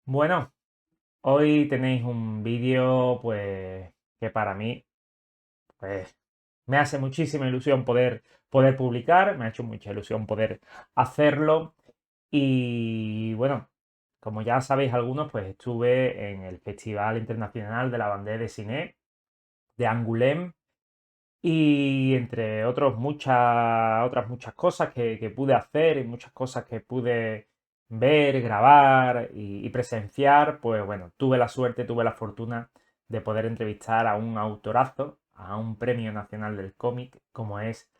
Bueno, hoy tenéis un vídeo pues que para mí pues me hace muchísima ilusión poder publicar, me ha hecho mucha ilusión poder hacerlo y bueno, como ya sabéis algunos, pues estuve en el Festival Internacional de la Bandera de Cine de Angoulême y entre otras muchas cosas que pude hacer y muchas cosas que pude ver, grabar y presenciar, pues bueno, tuve la suerte, tuve la fortuna de poder entrevistar a un autorazo, a un premio nacional del cómic, como es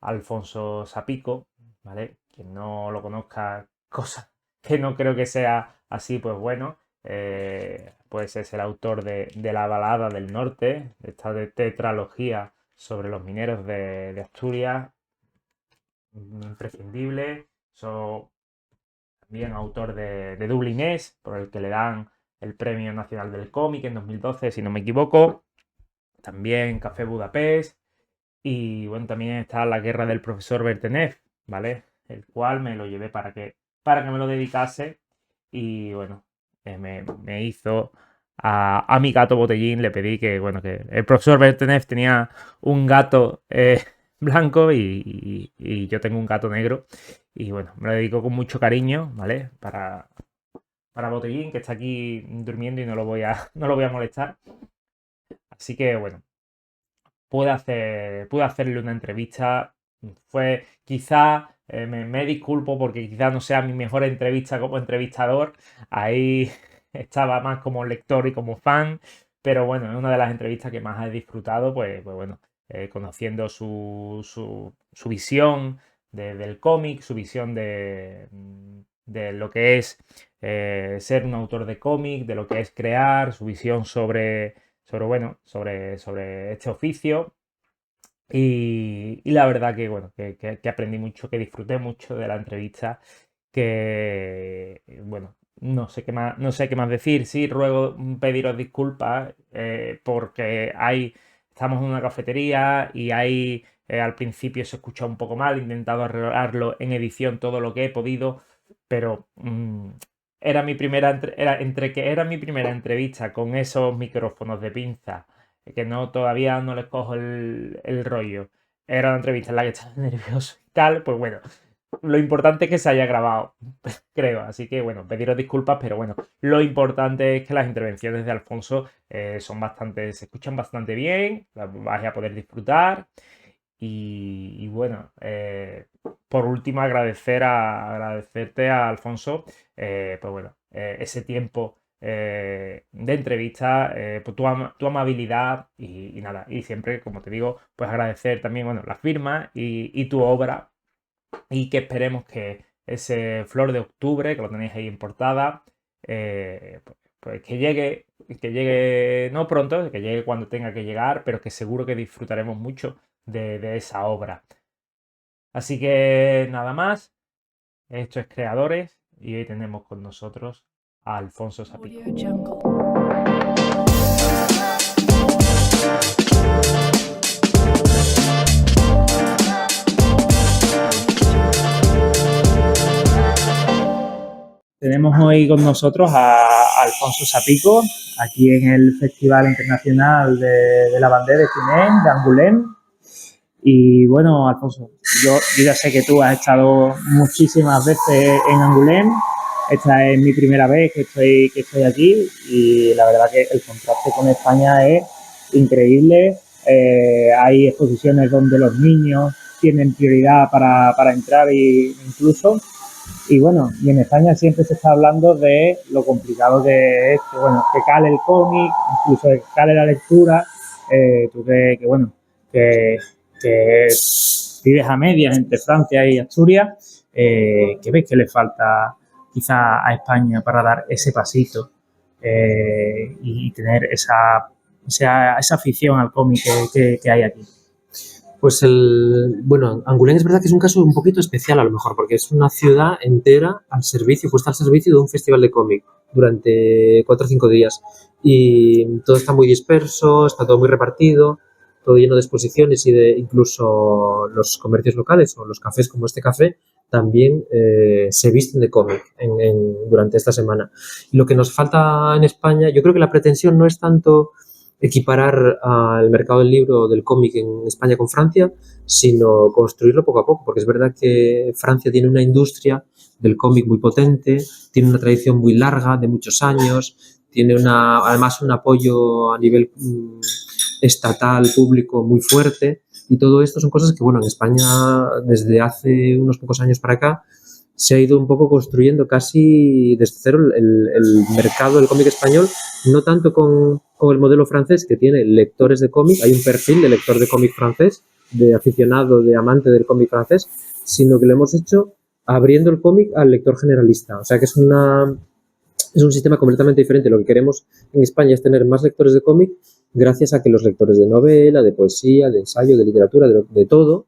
Alfonso Sapico, ¿vale? Quien no lo conozca, cosa que no creo que sea así, pues bueno, pues es el autor de La Balada del Norte, de esta tetralogía sobre los mineros de Asturias, imprescindible. También autor de Dublinés, por el que le dan el Premio Nacional del Cómic en 2012, si no me equivoco. También Café Budapest. Y bueno, también está La Guerra del Profesor Bertenev, ¿vale? El cual me lo llevé para que me lo dedicase. Y bueno, me hizo a mi gato Botellín, le pedí que, bueno, que el profesor Bertenev tenía un gato blanco y yo tengo un gato negro. Y bueno, me lo dedico con mucho cariño, ¿vale? Para Botellín, que está aquí durmiendo y no lo voy a molestar. Así que bueno, pude hacerle una entrevista. Fue quizá, me disculpo porque quizá no sea mi mejor entrevista como entrevistador. Ahí estaba más como lector y como fan. Pero bueno, es una de las entrevistas que más he disfrutado, pues bueno, conociendo su visión del cómic, su visión de lo que es ser un autor de cómic, de lo que es crear, su visión sobre este oficio. Y la verdad que, bueno, que aprendí mucho, que disfruté mucho de la entrevista, que, bueno, no sé qué más decir. Sí, ruego pediros disculpas porque estamos en una cafetería y al principio se escucha un poco mal, he intentado arreglarlo en edición todo lo que he podido, pero era mi entre que era mi primera entrevista con esos micrófonos de pinza que no todavía no les cojo el rollo. Era una entrevista en la que estaba nervioso y tal, pues bueno, lo importante es que se haya grabado, creo. Así que bueno, pediros disculpas, pero bueno, lo importante es que las intervenciones de Alfonso se escuchan bastante bien, las vais a poder disfrutar. Y bueno, por último, agradecerte a Alfonso, pues bueno, ese tiempo de entrevista, por tu amabilidad y nada. Y siempre, como te digo, pues agradecer también, bueno, la firma y tu obra. Y que esperemos que ese Flor de Octubre, que lo tenéis ahí en portada, pues que llegue no pronto, que llegue cuando tenga que llegar, pero que seguro que disfrutaremos mucho de esa obra. Así que nada más, esto es Creadores y hoy tenemos con nosotros a Alfonso Sapico. Audio Jungle. Tenemos hoy con nosotros a Alfonso Sapico, aquí en el Festival Internacional de la Bandera de Cine de Angoulême. Y bueno, Alfonso, yo ya sé que tú has estado muchísimas veces en Angoulême. Esta es mi primera vez que estoy aquí y la verdad que el contraste con España es increíble. Hay exposiciones donde los niños tienen prioridad para entrar incluso. Y bueno, y en España siempre se está hablando de lo complicado que es, que bueno, que cale el cómic, incluso que cale la lectura. Tú bueno, que, que vives a medias entre Francia y Asturias, ¿qué ves que le falta quizá a España para dar ese pasito y tener esa afición al cómic que hay aquí? Pues bueno, Angoulême es verdad que es un caso un poquito especial a lo mejor, porque es una ciudad entera puesta al servicio de un festival de cómic durante 4 o 5 días. Y todo está muy disperso, está todo muy repartido, todo lleno de exposiciones y de incluso los comercios locales o los cafés como este café, también se visten de cómic durante esta semana. Y lo que nos falta en España, yo creo que la pretensión no es tanto equiparar al mercado del libro o del cómic en España con Francia, sino construirlo poco a poco, porque es verdad que Francia tiene una industria del cómic muy potente, tiene una tradición muy larga de muchos años, tiene además un apoyo a nivel estatal, público muy fuerte, y todo esto son cosas que, bueno, en España desde hace unos pocos años para acá se ha ido un poco construyendo casi desde cero el mercado del cómic español, no tanto con el modelo francés, que tiene lectores de cómic, hay un perfil de lector de cómic francés, de aficionado, de amante del cómic francés, sino que lo hemos hecho abriendo el cómic al lector generalista. O sea que es un sistema completamente diferente. Lo que queremos en España es tener más lectores de cómic gracias a que los lectores de novela, de poesía, de ensayo, de literatura, de todo,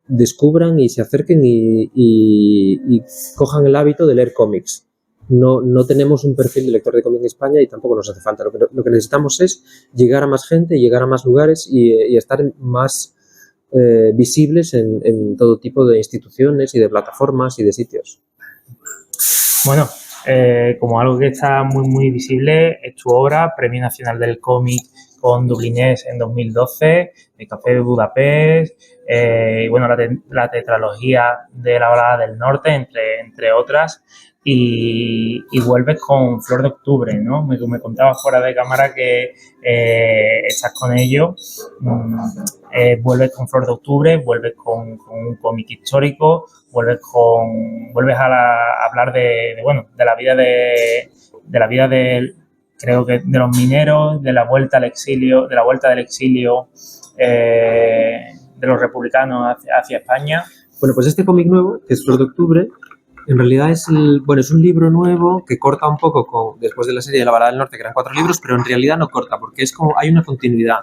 descubran y se acerquen y cojan el hábito de leer cómics. No tenemos un perfil de lector de cómic en España y tampoco nos hace falta. Lo que necesitamos es llegar a más gente, llegar a más lugares y estar más visibles en todo tipo de instituciones y de plataformas y de sitios. Bueno, como algo que está muy, muy visible es tu obra, Premio Nacional del Cómic con Dublinés en 2012, El Café de Budapest, y bueno, la tetralogía de La Balada del Norte, entre otras, y vuelves con Flor de Octubre, ¿no? Me contabas fuera de cámara que estás con ello, vuelves con Flor de Octubre, vuelves con un cómic histórico, vuelves a hablar de la vida creo que de los mineros, de la vuelta del exilio, de los republicanos hacia España. Bueno, pues este cómic nuevo, que es Flor de Octubre, en realidad es un libro nuevo que corta un poco después de la serie de La Balada del Norte, que eran 4 libros, pero en realidad no corta, porque es como hay una continuidad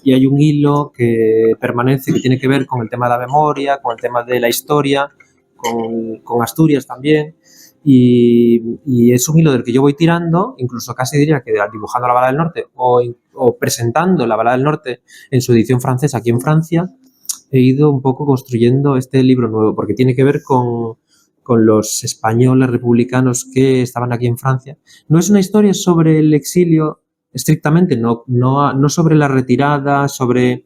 y hay un hilo que permanece, que tiene que ver con el tema de la memoria, con el tema de la historia, con Asturias también. Y es un hilo del que yo voy tirando, incluso casi diría que dibujando La Balada del Norte o presentando La Balada del Norte en su edición francesa aquí en Francia, he ido un poco construyendo este libro nuevo, porque tiene que ver con los españoles republicanos que estaban aquí en Francia. No es una historia sobre el exilio estrictamente, no sobre la retirada, sobre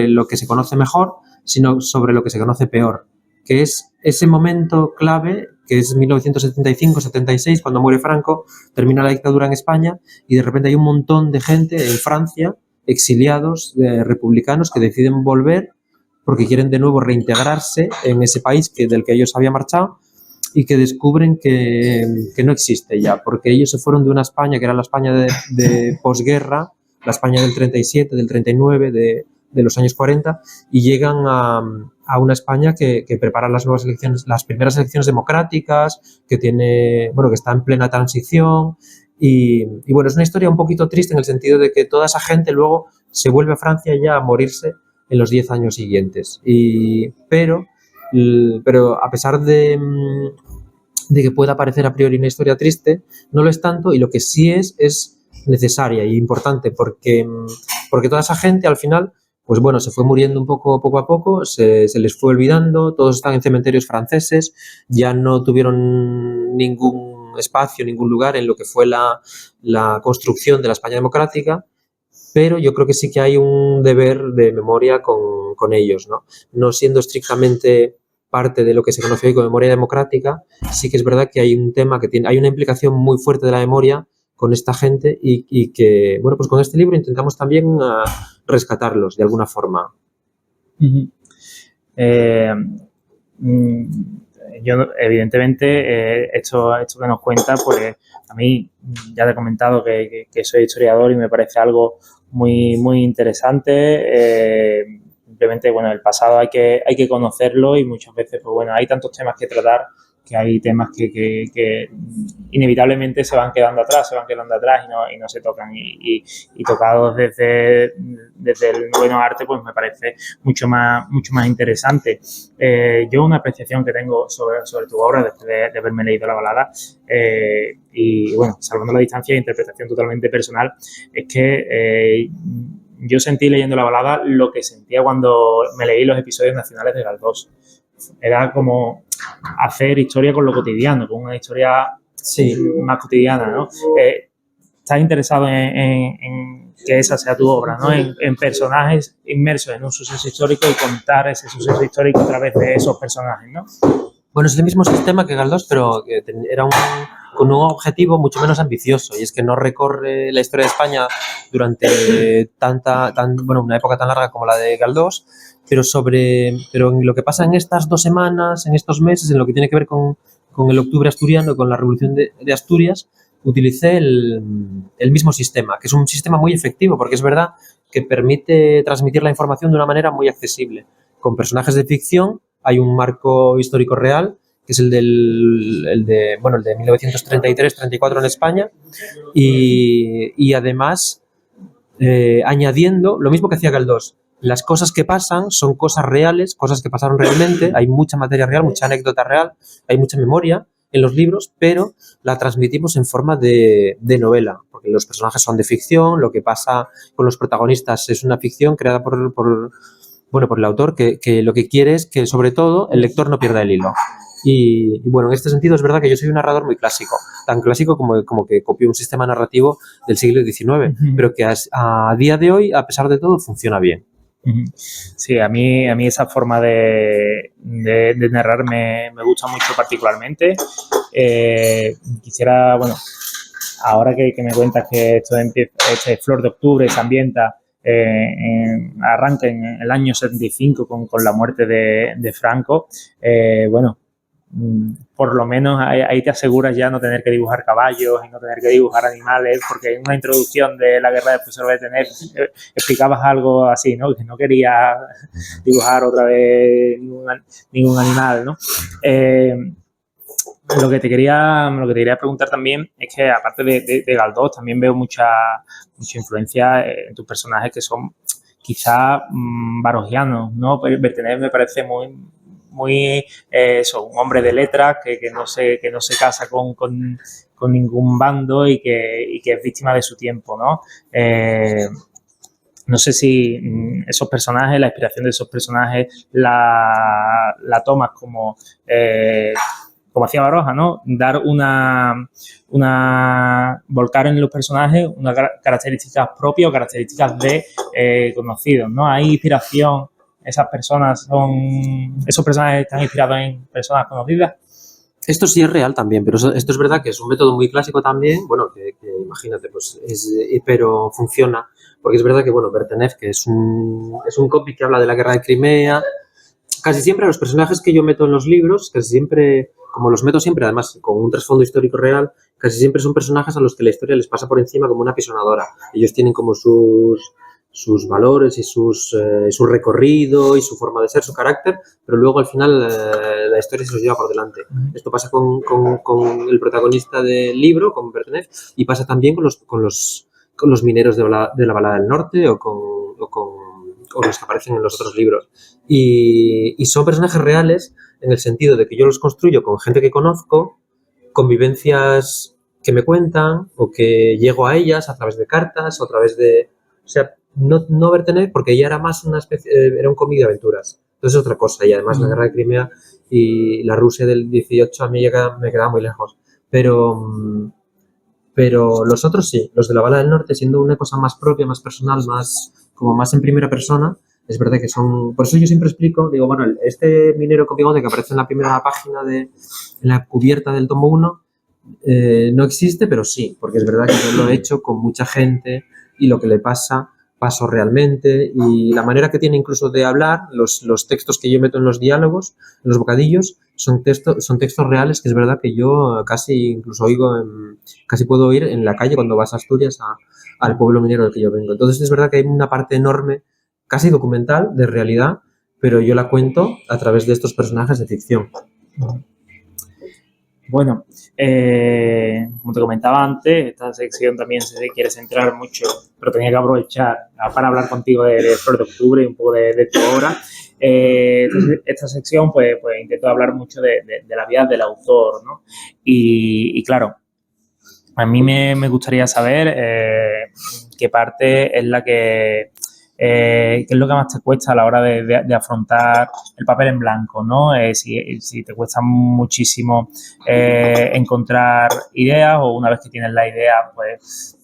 lo que se conoce mejor, sino sobre lo que se conoce peor, que es ese momento clave, que es 1975-76, cuando muere Franco, termina la dictadura en España y de repente hay un montón de gente en Francia, exiliados republicanos, que deciden volver porque quieren de nuevo reintegrarse en ese país del que ellos habían marchado y que descubren que no existe ya, porque ellos se fueron de una España que era la España de posguerra, la España del 37, del 39, de los años 40, y llegan a una España que prepara las nuevas elecciones, las primeras elecciones democráticas, que está en plena transición. Y bueno, es una historia un poquito triste en el sentido de que toda esa gente luego se vuelve a Francia ya a morirse en los 10 años siguientes. Pero a pesar de que pueda parecer a priori una historia triste, no lo es tanto, y lo que sí es necesaria y importante, porque toda esa gente al final, pues bueno, se fue muriendo un poco a poco, se les fue olvidando, todos están en cementerios franceses, ya no tuvieron ningún espacio, ningún lugar en lo que fue la construcción de la España democrática, pero yo creo que sí que hay un deber de memoria con ellos, ¿no? No siendo estrictamente parte de lo que se conoce hoy como memoria democrática, sí que es verdad que hay un tema hay una implicación muy fuerte de la memoria con esta gente y que, bueno, pues con este libro intentamos también rescatarlos de alguna forma. Uh-huh. Yo, evidentemente, esto que nos cuenta, pues a mí ya te he comentado que soy historiador y me parece algo muy, muy interesante. Simplemente, bueno, el pasado hay que conocerlo y muchas veces, pues bueno, hay tantos temas que tratar que hay temas que inevitablemente se van quedando atrás y no se tocan. Y tocados desde el noveno arte, pues me parece mucho más interesante. Yo una apreciación que tengo sobre tu obra después de haberme leído La Balada, y bueno, salvando la distancia e interpretación totalmente personal, es que yo sentí leyendo La Balada lo que sentía cuando me leí los episodios nacionales de Galdós. era como hacer historia con lo cotidiano, con una historia más cotidiana, ¿no? Estás interesado en que esa sea tu obra, ¿no? En personajes inmersos en un suceso histórico y contar ese suceso histórico a través de esos personajes, ¿no? Bueno, es el mismo sistema que Galdós, pero era con un objetivo mucho menos ambicioso, y es que no recorre la historia de España durante una época tan larga como la de Galdós, pero en lo que pasa en estas 2 semanas, en estos meses, en lo que tiene que ver con el octubre asturiano, con la revolución de Asturias, utilicé el mismo sistema, que es un sistema muy efectivo, porque es verdad que permite transmitir la información de una manera muy accesible, con personajes de ficción. Hay un marco histórico real, que es el de 1933-34 en España, y además añadiendo lo mismo que hacía Galdós. Las cosas que pasan son cosas reales, cosas que pasaron realmente, hay mucha materia real, mucha anécdota real, hay mucha memoria en los libros, pero la transmitimos en forma de novela, porque los personajes son de ficción, lo que pasa con los protagonistas es una ficción creada por el autor, que lo que quiere es que, sobre todo, el lector no pierda el hilo. Y bueno, en este sentido es verdad que yo soy un narrador muy clásico, tan clásico como que copió un sistema narrativo del siglo XIX, pero que a día de hoy, a pesar de todo, funciona bien. Sí, a mí esa forma de narrar me gusta mucho particularmente. Quisiera, bueno, ahora que me cuentas que esto este Flor de Octubre se ambienta, arranca en el año 75 con la muerte de Franco, bueno, por lo menos ahí te aseguras ya no tener que dibujar caballos y no tener que dibujar animales, porque en una introducción de la guerra del profesor Betener explicabas algo así, ¿no? Que no quería dibujar otra vez ningún animal, ¿no? Lo que te quería preguntar también es que, aparte de Galdós, también veo mucha influencia en tus personajes, que son quizá barogianos, ¿no? Bertenet me parece muy un hombre de letras que no se casa con ningún bando y que es víctima de su tiempo, ¿no? No sé si esos personajes, la inspiración de esos personajes la tomas como hacía Baroja, ¿no? Dar volcar en los personajes unas características propias o características de conocidos, ¿no? Hay inspiración, esos personajes están inspirados en personas conocidas. Esto sí es real también, pero esto es verdad que es un método muy clásico también, bueno, que imagínate, pues pero funciona, porque es verdad que, bueno, Bertenev, que es un cómic que habla de la guerra de Crimea, casi siempre los personajes que yo meto en los libros, casi siempre, como los meto siempre, además con un trasfondo histórico real, casi siempre son personajes a los que la historia les pasa por encima como una pisonadora. Ellos tienen como sus valores y su recorrido y su forma de ser, su carácter, pero luego al final la historia se los lleva por delante. Esto pasa con el protagonista del libro, con Bertenet, y pasa también con los mineros de la Balada del Norte o los que aparecen en los otros libros. Y son personajes reales en el sentido de que yo los construyo con gente que conozco, convivencias que me cuentan o que llego a ellas a través de cartas o a través de... O sea, no Bertenet, porque ella era más una especie... era un cómic de aventuras. Entonces es otra cosa. Y además la guerra de Crimea y la Rusia del 18 a mí me quedaba muy lejos. Pero los otros sí, los de la Bala del Norte, siendo una cosa más propia, más personal, más en primera persona, es verdad que son... Por eso yo siempre explico, digo, bueno, este minero con bigote que aparece en la primera página en la cubierta del tomo 1, no existe, pero sí, porque es verdad que yo lo he hecho con mucha gente y lo que le pasó realmente, y la manera que tiene incluso de hablar, los textos que yo meto en los diálogos, en los bocadillos, son textos reales que es verdad que yo casi incluso casi puedo oír en la calle cuando vas a Asturias al pueblo minero del que yo vengo. Entonces es verdad que hay una parte enorme, casi documental, de realidad, pero yo la cuento a través de estos personajes de ficción. Bueno, como te comentaba antes, esta sección también se quiere centrar mucho, pero tenía que aprovechar para hablar contigo de Flor de Octubre y un poco de tu obra. Entonces, esta sección pues intento hablar mucho de la vida del autor, ¿no? Y claro, a mí me gustaría saber qué parte es la que ¿qué es lo que más te cuesta a la hora de afrontar el papel en blanco, ¿no? Si te cuesta muchísimo encontrar ideas, o una vez que tienes la idea, pues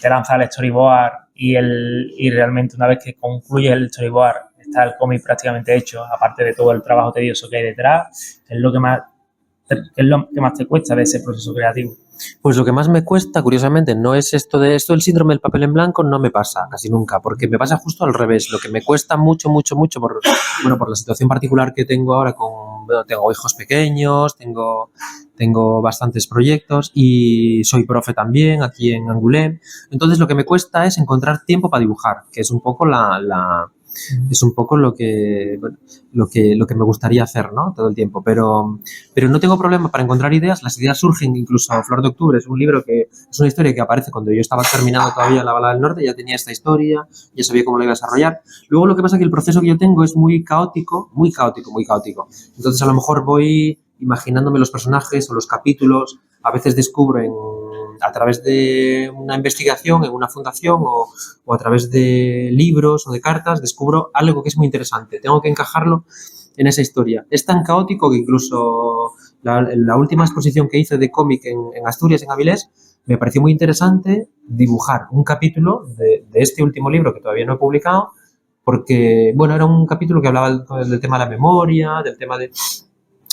te lanzas al storyboard y realmente una vez que concluyes el storyboard está el cómic prácticamente hecho, aparte de todo el trabajo tedioso que hay detrás. ¿Qué es lo que más te cuesta de ese proceso creativo? Pues lo que más me cuesta, curiosamente, no es esto del síndrome del papel en blanco, no me pasa casi nunca, porque me pasa justo al revés. Lo que me cuesta mucho, mucho, mucho por la situación particular que tengo ahora tengo hijos pequeños, tengo bastantes proyectos y soy profe también aquí en Angoulême. Entonces lo que me cuesta es encontrar tiempo para dibujar, que es un poco es un poco lo que me gustaría hacer, ¿no? Todo el tiempo, pero no tengo problema para encontrar ideas. Las ideas surgen incluso a Flor de Octubre. Es un libro es una historia que aparece cuando yo estaba terminando todavía La Bala del Norte, ya tenía esta historia, ya sabía cómo la iba a desarrollar. Luego lo que pasa es que el proceso que yo tengo es muy caótico, muy caótico, muy caótico. Entonces a lo mejor voy imaginándome los personajes o los capítulos, a veces descubro a través de una investigación en una fundación o a través de libros o de cartas, descubro algo que es muy interesante. Tengo que encajarlo en esa historia. Es tan caótico que incluso la última exposición que hice de cómic en Asturias, en Avilés, me pareció muy interesante dibujar un capítulo de este último libro que todavía no he publicado, porque, bueno, era un capítulo que hablaba del tema de la memoria, del tema de...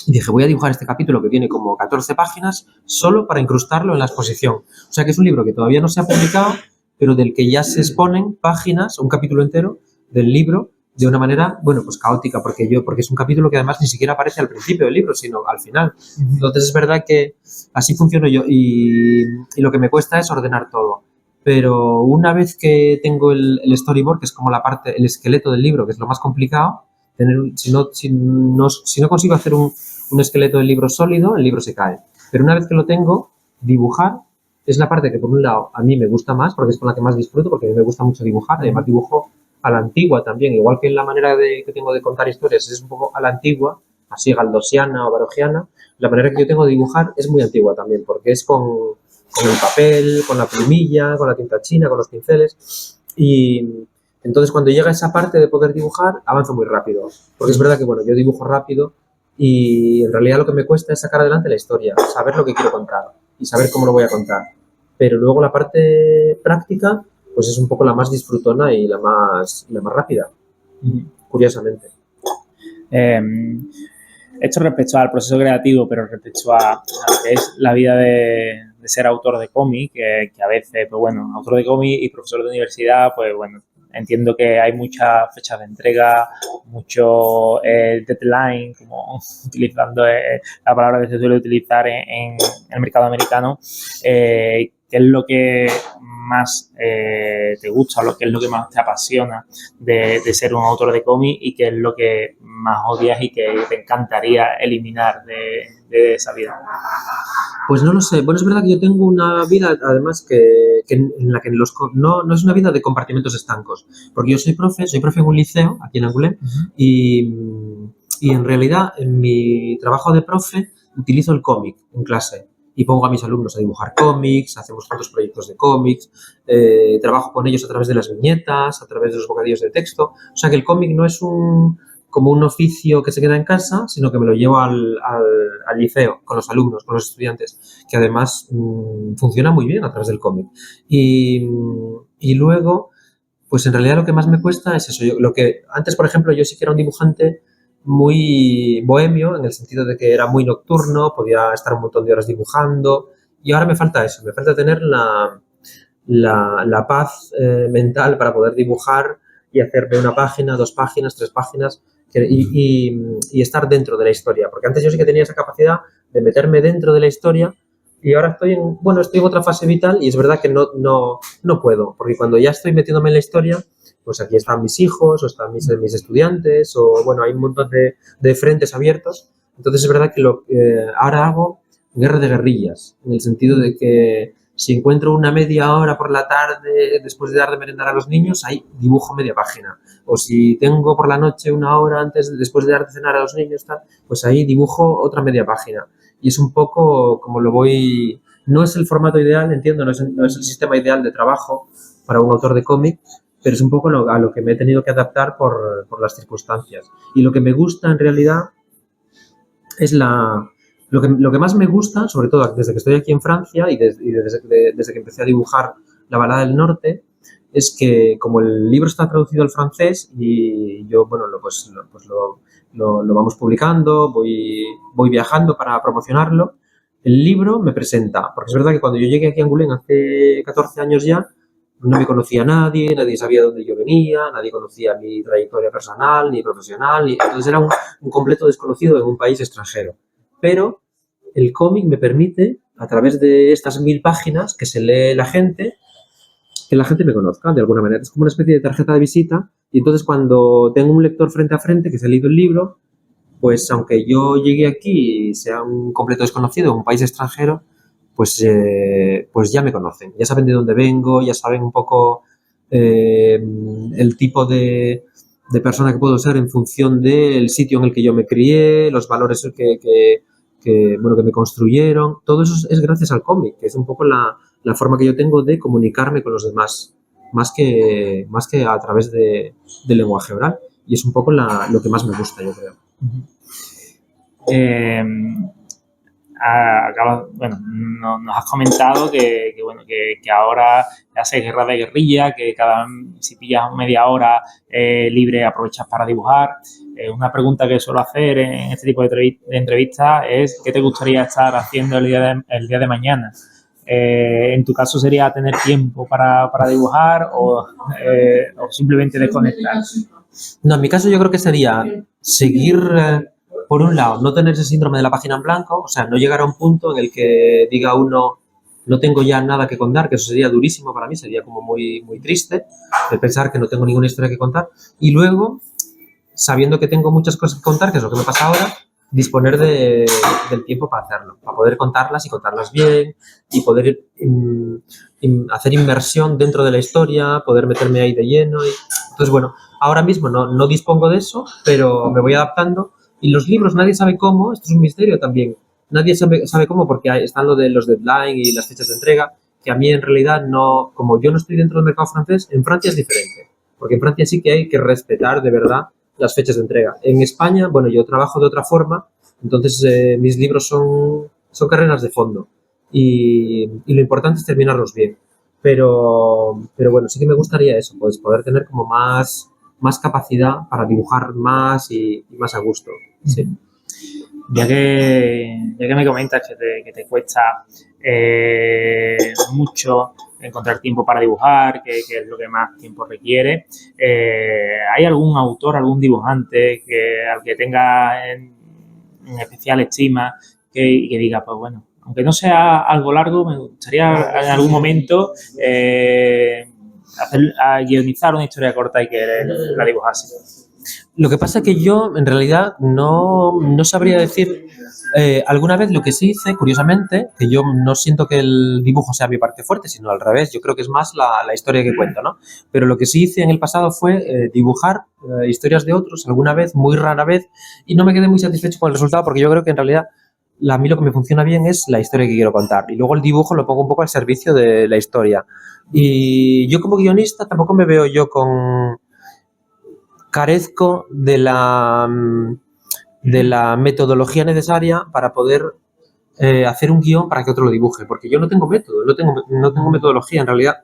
Y dije, voy a dibujar este capítulo que tiene como 14 páginas solo para incrustarlo en la exposición. O sea que es un libro que todavía no se ha publicado, pero del que ya se exponen páginas, un capítulo entero del libro, de una manera, bueno, pues caótica, porque es un capítulo que además ni siquiera aparece al principio del libro, sino al final. Entonces es verdad que así funciono yo y lo que me cuesta es ordenar todo. Pero una vez que tengo el storyboard, que es como el esqueleto del libro, que es lo más complicado, si no consigo hacer un esqueleto del libro sólido, el libro se cae. Pero una vez que lo tengo, dibujar es la parte que por un lado a mí me gusta más, porque es con la que más disfruto, porque a mí me gusta mucho dibujar, además dibujo a la antigua también, igual que la manera que tengo de contar historias es un poco a la antigua, así galdosiana o barogiana, la manera que yo tengo de dibujar es muy antigua también, porque es con el papel, con la plumilla, con la tinta china, con los pinceles, y entonces cuando llega esa parte de poder dibujar, avanzo muy rápido, porque es verdad que, bueno, yo dibujo rápido y en realidad lo que me cuesta es sacar adelante la historia, saber lo que quiero contar y saber cómo lo voy a contar, pero luego la parte práctica pues es un poco la más disfrutona y la más rápida, curiosamente. Esto respecto al proceso creativo, pero respecto a lo que es la vida de ser autor de cómic, que a veces, pues bueno, autor de cómic y profesor de universidad, pues bueno, entiendo que hay muchas fechas de entrega, mucho deadline, como utilizando la palabra que se suele utilizar en el mercado americano. ¿Qué es lo que más te gusta o qué es lo que más te apasiona de ser un autor de cómic y qué es lo que más odias y que te encantaría eliminar de esa vida? Pues no lo sé. Bueno, es verdad que yo tengo una vida, además, en la que no es una vida de compartimentos estancos, porque yo soy profe en un liceo, aquí en Angoulême, y en realidad en mi trabajo de profe utilizo el cómic en clase y pongo a mis alumnos a dibujar cómics, hacemos juntos proyectos de cómics, trabajo con ellos a través de las viñetas, a través de los bocadillos de texto. O sea que el cómic no es como un oficio que se queda en casa, sino que me lo llevo al liceo, con los alumnos, con los estudiantes, que además funciona muy bien a través del cómic. Y luego, pues en realidad lo que más me cuesta es eso. Antes, por ejemplo, yo sí que era un dibujante muy bohemio, en el sentido de que era muy nocturno, podía estar un montón de horas dibujando, y ahora me falta eso, me falta tener la paz mental para poder dibujar y hacerme una página, 2 páginas, 3 páginas, y estar dentro de la historia, porque antes yo sí que tenía esa capacidad de meterme dentro de la historia y ahora estoy en otra fase vital y es verdad que no puedo, porque cuando ya estoy metiéndome en la historia, pues aquí están mis hijos o están mis estudiantes o bueno, hay un montón de frentes abiertos, entonces es verdad que ahora hago guerra de guerrillas, en el sentido de que si encuentro una media hora por la tarde después de dar de merendar a los niños, ahí dibujo media página. O si tengo por la noche una hora después de dar de cenar a los niños, pues ahí dibujo otra media página. Y es un poco como lo voy... No es el formato ideal, entiendo, no es el sistema ideal de trabajo para un autor de cómic, pero es un poco a lo que me he tenido que adaptar por las circunstancias. Y lo que me gusta en realidad es lo que más me gusta, sobre todo desde que estoy aquí en Francia y desde que empecé a dibujar La balada del norte, es que como el libro está traducido al francés y yo, bueno, lo vamos publicando, voy viajando para promocionarlo, el libro me presenta, porque es verdad que cuando yo llegué aquí a Angoulême hace 14 años ya, no me conocía nadie, nadie sabía de dónde yo venía, nadie conocía mi trayectoria personal ni profesional, entonces era un completo desconocido en un país extranjero. Pero el cómic me permite, a través de estas 1000 páginas que se lee la gente, que la gente me conozca de alguna manera. Es como una especie de tarjeta de visita y entonces cuando tengo un lector frente a frente que se ha leído el libro, pues aunque yo llegue aquí y sea un completo desconocido en un país extranjero, pues ya me conocen, ya saben de dónde vengo, ya saben un poco el tipo de persona que puedo ser en función del sitio en el que yo me crié, los valores que me construyeron. Todo eso es gracias al cómic, que es un poco la forma que yo tengo de comunicarme con los demás, más que a través del lenguaje oral. Y es un poco lo que más me gusta, yo creo. Bueno, nos has comentado que ahora haces guerra de guerrilla, que si pillas media hora libre aprovechas para dibujar. Una pregunta que suelo hacer en este tipo de entrevistas es ¿qué te gustaría estar haciendo el día de mañana? En tu caso sería tener tiempo para dibujar o simplemente desconectar. No, en mi caso yo creo que sería seguir, por un lado, no tener ese síndrome de la página en blanco, o sea, no llegar a un punto en el que diga uno no tengo ya nada que contar, que eso sería durísimo para mí, sería como muy, muy triste de pensar que no tengo ninguna historia que contar. Y luego, sabiendo que tengo muchas cosas que contar, que es lo que me pasa ahora, disponer del tiempo para hacerlo, para poder contarlas y contarlas bien y poder hacer inmersión dentro de la historia, poder meterme ahí de lleno. Entonces, bueno, ahora mismo no dispongo de eso, pero me voy adaptando. Y los libros, nadie sabe cómo, esto es un misterio también, nadie sabe cómo porque están lo de los deadlines y las fechas de entrega, que a mí en realidad no, como yo no estoy dentro del mercado francés, en Francia es diferente, porque en Francia sí que hay que respetar de verdad las fechas de entrega. En España, bueno, yo trabajo de otra forma, entonces mis libros son carreras de fondo y lo importante es terminarlos bien. Pero bueno, sí que me gustaría eso, pues poder tener como más capacidad para dibujar más y más a gusto. Sí. Ya que me comentas que te cuesta mucho encontrar tiempo para dibujar, que es lo que más tiempo requiere, ¿hay algún autor, algún dibujante al que tenga en especial estima que diga, pues bueno, aunque no sea algo largo, me gustaría en algún momento guionizar una historia corta y que la dibujase? Lo que pasa es que yo, en realidad, no sabría decir. Alguna vez lo que sí hice, curiosamente, que yo no siento que el dibujo sea mi parte fuerte, sino al revés, yo creo que es más la historia que cuento, ¿no? Pero lo que sí hice en el pasado fue dibujar historias de otros, alguna vez, muy rara vez, y no me quedé muy satisfecho con el resultado porque yo creo que en realidad a mí lo que me funciona bien es la historia que quiero contar. Y luego el dibujo lo pongo un poco al servicio de la historia. Y yo como guionista tampoco me veo yo carezco de la metodología necesaria para poder hacer un guión para que otro lo dibuje, porque yo no tengo método, no tengo metodología, en realidad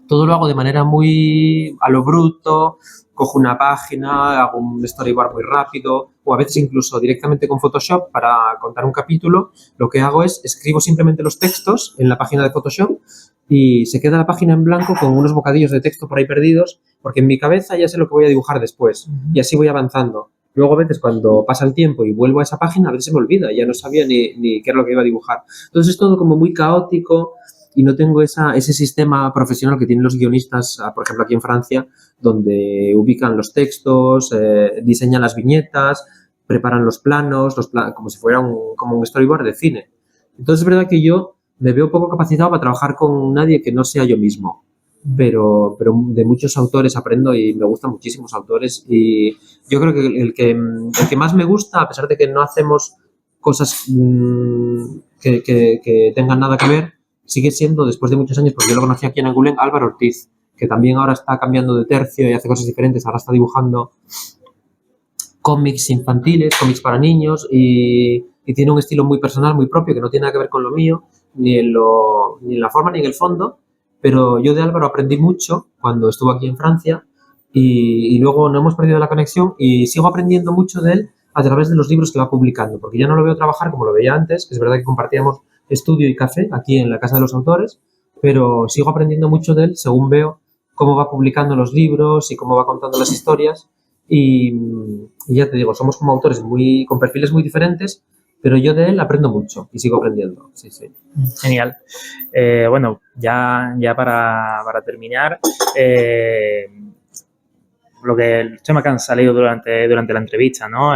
todo lo hago de manera muy a lo bruto, cojo una página, hago un storyboard muy rápido, o a veces incluso directamente con Photoshop para contar un capítulo, lo que hago es escribo simplemente los textos en la página de Photoshop y se queda la página en blanco con unos bocadillos de texto por ahí perdidos, porque en mi cabeza ya sé lo que voy a dibujar después, y así voy avanzando. Luego a veces cuando pasa el tiempo y vuelvo a esa página, a veces se me olvida, ya no sabía ni qué era lo que iba a dibujar. Entonces es todo como muy caótico y no tengo ese sistema profesional que tienen los guionistas, por ejemplo aquí en Francia, donde ubican los textos, diseñan las viñetas, preparan los planos, como si fuera como un storyboard de cine. Entonces es verdad que yo me veo poco capacitado para trabajar con nadie que no sea yo mismo. Pero de muchos autores aprendo y me gustan muchísimos autores y yo creo que el que más me gusta, a pesar de que no hacemos cosas que tengan nada que ver, sigue siendo, después de muchos años, porque yo lo conocí aquí en Angoulême, Álvaro Ortiz, que también ahora está cambiando de tercio y hace cosas diferentes, ahora está dibujando cómics infantiles, cómics para niños y tiene un estilo muy personal, muy propio, que no tiene nada que ver con lo mío, ni en la forma ni en el fondo, pero yo de Álvaro aprendí mucho cuando estuvo aquí en Francia y luego no hemos perdido la conexión y sigo aprendiendo mucho de él a través de los libros que va publicando, porque ya no lo veo trabajar como lo veía antes, que es verdad que compartíamos estudio y café aquí en la Casa de los Autores, pero sigo aprendiendo mucho de él según veo cómo va publicando los libros y cómo va contando las historias y ya te digo, somos como autores con perfiles muy diferentes, pero yo de él aprendo mucho y sigo aprendiendo. Sí, sí. Genial. Bueno, ya para terminar, el tema que han salido durante la entrevista, ¿no?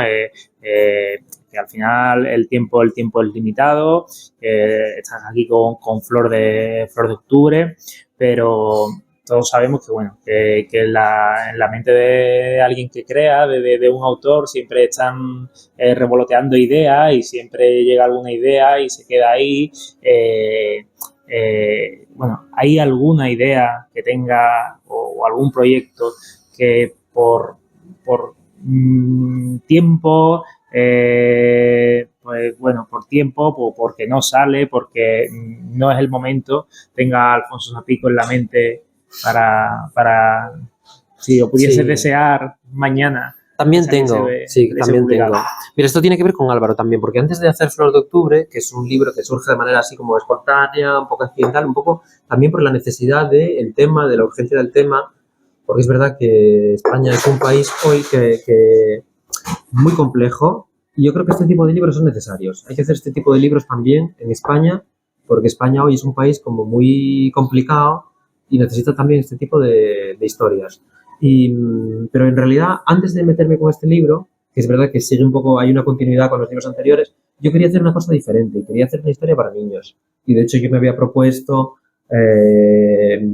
Que al final el tiempo es limitado, estás aquí con Flor de Octubre, pero todos sabemos que, bueno, que en la mente de alguien que crea, de un autor, siempre están revoloteando ideas y siempre llega alguna idea y se queda ahí. Bueno, ¿hay alguna idea que tenga o algún proyecto que por tiempo, pues bueno, por tiempo, porque no sale, porque no es el momento, tenga a Alfonso Zapico en la mente para si lo pudiese desear mañana? También tengo, sí, también tengo. Mira, esto tiene que ver con Álvaro también, porque antes de hacer Flor de Octubre, que es un libro que surge de manera así como espontánea, un poco accidental, un poco también por la necesidad del tema, de la urgencia del tema, porque es verdad que España es un país hoy que muy complejo y yo creo que este tipo de libros son necesarios. Hay que hacer este tipo de libros también en España, porque España hoy es un país como muy complicado y necesita también este tipo de historias. Pero en realidad, antes de meterme con este libro, que es verdad que sigue un poco, hay una continuidad con los libros anteriores, yo quería hacer una cosa diferente, quería hacer una historia para niños. Y de hecho yo me había propuesto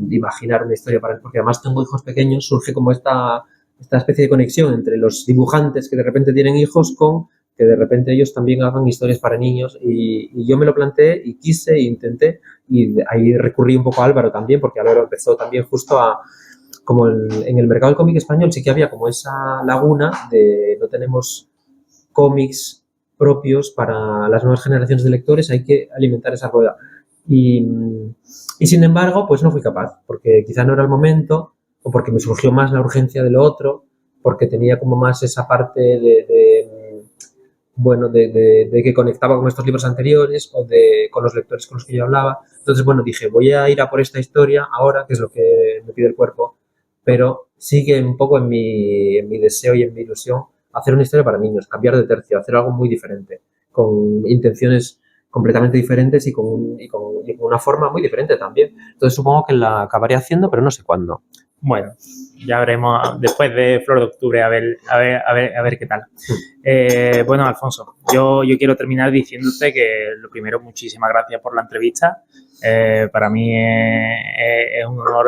imaginar una historia para él, porque además tengo hijos pequeños, surge como esta especie de conexión entre los dibujantes que de repente tienen hijos con que de repente ellos también hagan historias para niños y yo me lo planteé y quise e intenté y ahí recurrí un poco a Álvaro también porque Álvaro empezó también justo a como en el mercado del cómic español sí que había como esa laguna de no tenemos cómics propios para las nuevas generaciones de lectores, hay que alimentar esa rueda. Y, y sin embargo, pues no fui capaz, porque quizá no era el momento, o porque me surgió más la urgencia de lo otro, porque tenía como más esa parte bueno, de que conectaba con estos libros anteriores o con los lectores con los que yo hablaba. Entonces, bueno, dije, voy a ir a por esta historia ahora, que es lo que me pide el cuerpo, pero sigue un poco en mi deseo y en mi ilusión hacer una historia para niños, cambiar de tercio, hacer algo muy diferente, con intenciones completamente diferentes y con una forma muy diferente también. Entonces supongo que la acabaré haciendo, pero no sé cuándo. Bueno, ya veremos después de Flor de Octubre a ver qué tal. Bueno, Alfonso, yo quiero terminar diciéndote que lo primero, muchísimas gracias por la entrevista. Para mí es un honor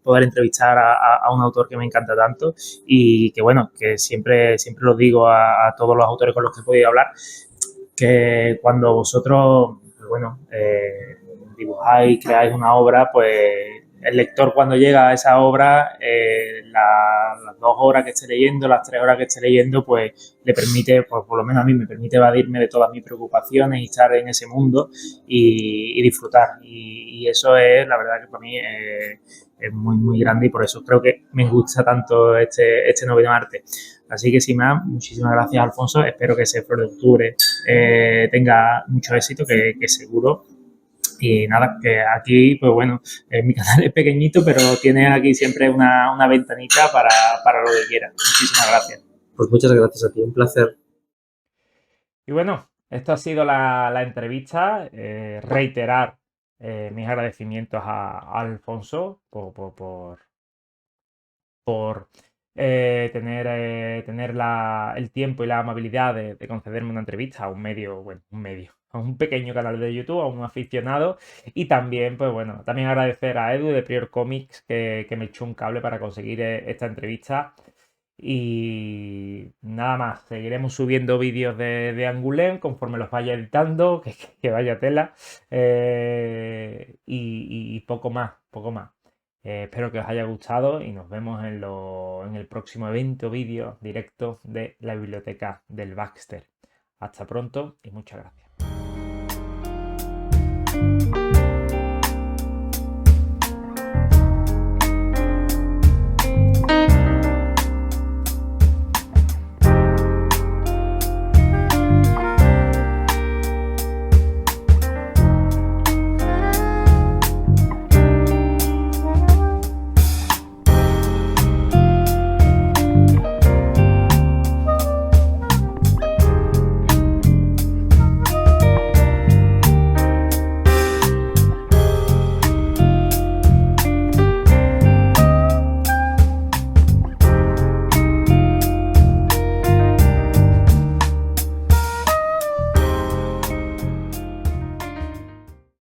poder entrevistar a un autor que me encanta tanto y que bueno, que siempre lo digo a todos los autores con los que he podido hablar, que cuando vosotros, pues bueno, dibujáis, creáis una obra, pues el lector cuando llega a esa obra, las 2 horas que esté leyendo, las 3 horas que esté leyendo, pues le permite, pues por lo menos a mí me permite evadirme de todas mis preocupaciones y estar en ese mundo y disfrutar. Y eso es, la verdad que para mí es muy, muy grande y por eso creo que me gusta tanto este noveno arte. Así que sin más, muchísimas gracias, Alfonso. Espero que ese Flor de Octubre tenga mucho éxito, que seguro. Y nada, que aquí, pues bueno, mi canal es pequeñito, pero tiene aquí siempre una ventanita para lo que quieras. Muchísimas gracias. Pues muchas gracias a ti, un placer. Y bueno, esto ha sido la entrevista. Reiterar mis agradecimientos a Alfonso por tener el tiempo y la amabilidad de concederme una entrevista a un medio, bueno, a un pequeño canal de YouTube, a un aficionado. Y también, pues bueno, también agradecer a Edu de Prior Comics que me echó un cable para conseguir esta entrevista. Y nada más, seguiremos subiendo vídeos de Angoulême conforme los vaya editando, que vaya tela. Y poco más, poco más. Espero que os haya gustado y nos vemos en el próximo evento vídeo directo de la biblioteca del Baxter. Hasta pronto y muchas gracias.